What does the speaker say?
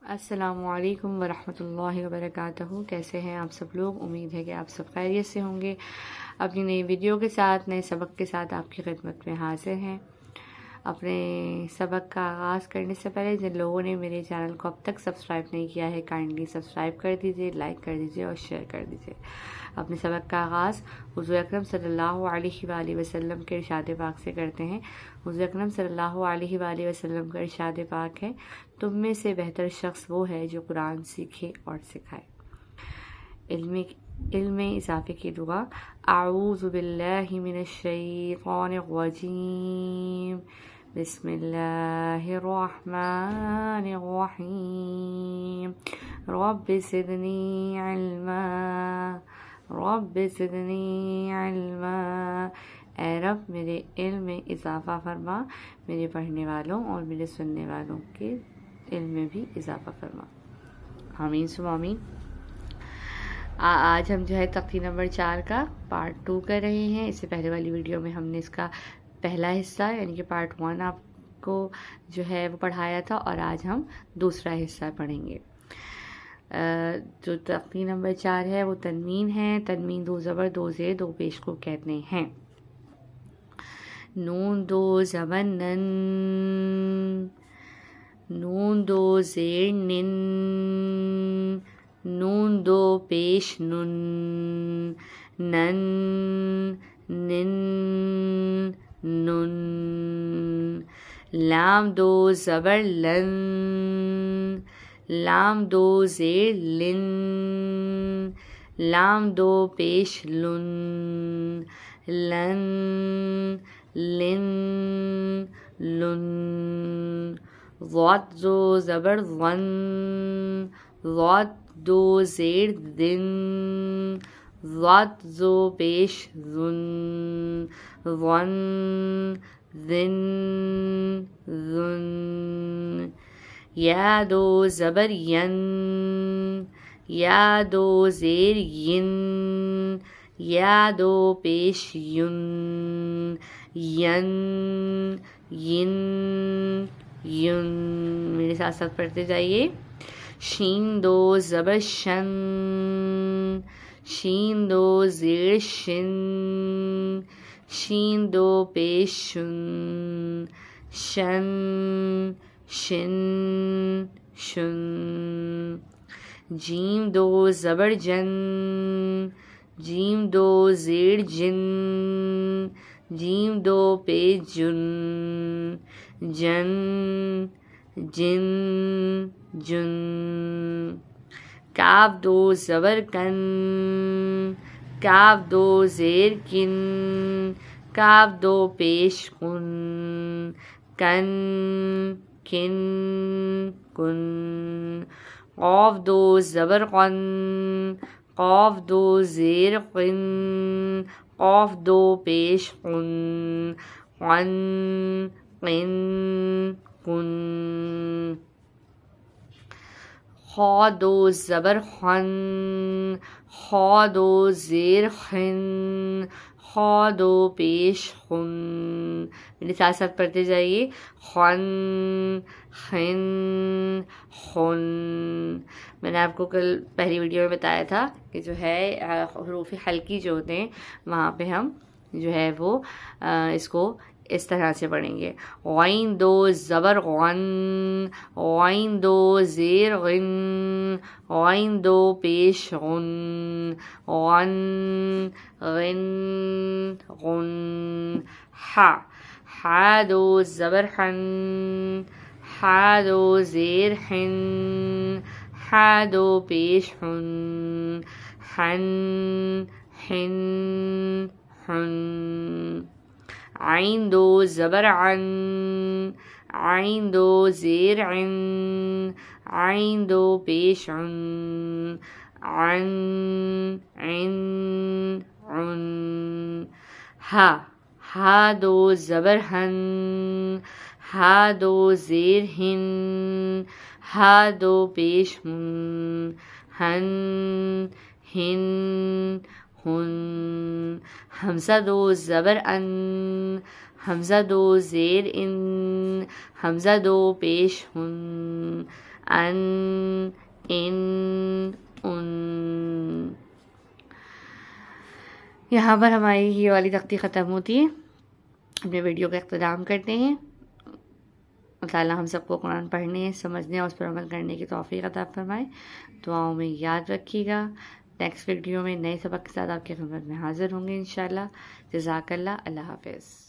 السلام علیکم ورحمۃ اللہ وبرکاتہ۔ کیسے ہیں آپ سب لوگ؟ امید ہے کہ آپ سب خیریت سے ہوں گے۔ اپنی نئی ویڈیو کے ساتھ، نئے سبق کے ساتھ آپ کی خدمت میں حاضر ہیں۔ اپنے سبق کا آغاز کرنے سے پہلے جن لوگوں نے میرے چینل کو اب تک سبسکرائب نہیں کیا ہے، کائنڈلی سبسکرائب کر دیجیے، لائک کر دیجیے اور شیئر کر دیجیے۔ اپنے سبق کا آغاز حضور اکرم صلی اللہ علیہ وآلہ وسلم کے ارشاد پاک سے کرتے ہیں۔ حضور اکرم صلی اللہ علیہ وآلہ وسلم کا ارشاد پاک ہے، تم میں سے بہتر شخص وہ ہے جو قرآن سیکھے اور سکھائے۔ علم اضافے کی دعا۔ اعوذ باللہ من الشیطان الرجیم، بسم اللہ الرحمن الرحیم، رب زدنی علما، رب زدنی علما۔ اے رب میرے علم میں اضافہ فرما، میرے پڑھنے والوں اور میرے سننے والوں کے علم میں بھی اضافہ فرما۔ آمین ثم آمین۔ آج ہم تختی نمبر 4 کا پارٹ 2 کر رہے ہیں۔ اس سے پہلے والی ویڈیو میں ہم نے اس کا پہلا حصہ یعنی کہ پارٹ 1 آپ کو وہ پڑھایا تھا، اور آج ہم دوسرا حصہ پڑھیں گے۔ جو تختی نمبر 4 ہے وہ تنوین ہے۔ تنوین 2 زبر 2 زیر 2 پیش کو کہتے ہیں۔ نون 2 زبر نن، نون 2 زیر نن، نون 2 پیش نن، نن نن نن۔ لام 2 زبر لن، لام 2 زیر لن، لام 2 پیش لن، لن لن لن۔ ضاد 2 زبر ون، ضاد 2 زیر دن، ضاد 2 پیش ذن، ون ذن ذن۔ یا 2 زبر ین، یا 2 زیر ین، یا 2 پیش ین، ین ین ین۔ میرے ساتھ ساتھ پڑھتے جائیے۔ شین 2 زبر شن، شین 2 زیر شن، شین 2 پیش شن، شن شن شن۔ جیم 2 زبر جن، جیم 2 زیر جن، جیم 2 پیش جن، جن جن جن۔ کاف 2 زبر کن، کاف 2 زیر کن، کاف 2 پیش کن، کن کن کن۔ قاف 2 زبر قن، قاف 2 زیر قن، قاف 2 پیش قن، قن قن قن۔ خا 2 زبر خن، خا 2 زیر خن، خا 2 پیش خن۔ میرے ساتھ ساتھ پڑھتے جائیے۔ خن خن خن۔ میں نے آپ کو کل پہلی ویڈیو میں بتایا تھا کہ حروف حلقی جو ہوتے ہیں وہاں پہ ہم وہ اس کو اس طرح سے پڑھیں گے۔ غین 2 زبر غن، غین 2 زیر غن، غین 2 پیش غن، غن غن غن۔ ہا 2 زبر حن، ہا 2 زیر حن، ہا 2 پیش حن، حن حن حن۔ عین 2 زبر عن، عین 2 زیر عن، عین 2 پیش عن، عن عن عن۔ ہا 2 زبر ہن، ہا 2 زیر ہن، ہا 2 پیش ہن، ہن ہن ہن۔ حمزہ 2 زبر ان، حمزہ 2 زیر ان، حمزہ 2 پیش ہن، ان، ان، ان. یہاں پر ہماری یہ والی تختی ختم ہوتی ہے. اپنے ویڈیو کا اختتام کرتے ہیں. اللہ تعالیٰ ہم سب کو قرآن پڑھنے، سمجھنے اور اس پر عمل کرنے کی توفیق عطا فرمائے. دعاؤں میں یاد رکھیے گا. نیکسٹ ویڈیو میں نئے سبق کے ساتھ آپ کی خدمت میں حاضر ہوں گے انشاءاللہ. جزاک اللہ. اللہ حافظ.